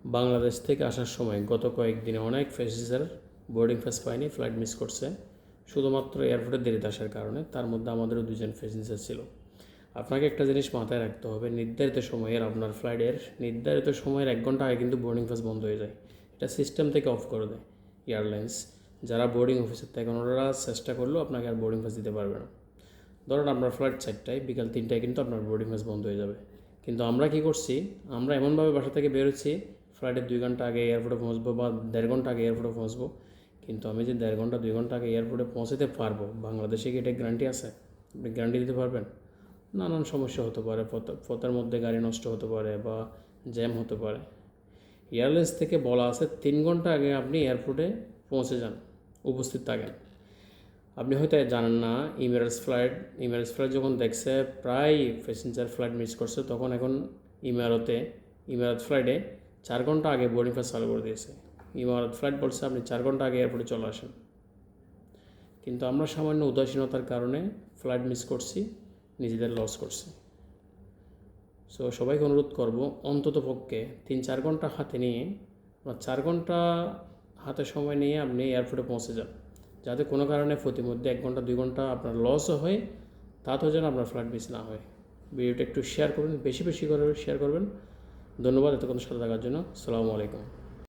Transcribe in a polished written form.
বাংলাদেশ থেকে আসার সময় গত কয়েকদিনে অনেক প্যাসেঞ্জার বোর্ডিং পাস পায়নি, ফ্লাইট মিস করছে শুধুমাত্র এয়ারপোর্টে দেরিতে আসার কারণে। তার মধ্যে আমাদেরও দুজন প্যাসেঞ্জার ছিল। আপনাকে একটা জিনিস মাথায় রাখতে হবে, নির্ধারিত সময়ের আপনার ফ্লাইটের নির্ধারিত সময়ের 1 ঘন্টা আগে কিন্তু বোর্ডিং পাস বন্ধ হয়ে যায়। এটা সিস্টেম থেকে অফ করে দেয় এয়ারলাইন্স। যারা বোর্ডিং অফিসার থাকেন ওনারা চেষ্টা করলেও আপনাকে আর বোর্ডিং পাস দিতে পারবে না। ধরুন আপনার ফ্লাইট 4টায়, বিকাল 3টায় কিন্তু আপনার বোর্ডিং পাস বন্ধ হয়ে যাবে। কিন্তু আমরা কি করছি, আমরা এমনভাবে বাসা থেকে বেরোচ্ছি ফ্লাইটের 2 ঘন্টা আগে এয়ারপোর্টে পৌঁছবো বা 1.5 ঘন্টা আগে এয়ারপোর্টে পৌঁছবো। কিন্তু আমি যে 1.5 ঘন্টা 2 ঘন্টা আগে এয়ারপোর্টে পৌঁছাতে পারবো, বাংলাদেশে কি এটা গ্যারান্টি আছে? আপনি গ্যারান্টি দিতে পারবেন? নানান সমস্যা হতে পারে, পথের মধ্যে গাড়ি নষ্ট হতে পারে বা জ্যাম হতে পারে। এয়ারলাইন্স থেকে বলা আছে 3 ঘন্টা আগে আপনি এয়ারপোর্টে পৌঁছে যান, উপস্থিত থাকেন। আপনি হয়তো জানেন না, ইমিরেটস ফ্লাইট যখন দেখছে প্রায় প্যাসেঞ্জার ফ্লাইট মিস করছে, তখন এখন ইমারত ফ্লাইটে 4 ঘন্টা আগে বোর্ডিং পাস চালু করে দিয়েছে। ইমারত ফ্লাইট বলছে আপনি 4 ঘন্টা আগে এয়ারপোর্টে চলে আসেন। কিন্তু আমরা সামান্য উদাসীনতার কারণে ফ্লাইট মিস করছি, নিজেদের লস করছি। সো সবাইকে অনুরোধ করব, অন্তত পক্ষে 3-4 ঘন্টা হাতে নিয়ে বা 4 ঘন্টা হাতে সময় নিয়ে আপনি এয়ারপোর্টে পৌঁছে যান, যাতে কোনো কারণে প্রতিমধ্যে 1 ঘন্টা 2 ঘন্টা আপনার লসও হয়, তাতেও যেন আপনার ফ্লাইট মিস না হয়। ভিডিওটা একটু শেয়ার করবেন, বেশি করে শেয়ার করবেন। ধন্যবাদ এতক্ষণ সাথে থাকার জন্য। আসসালামু আলাইকুম।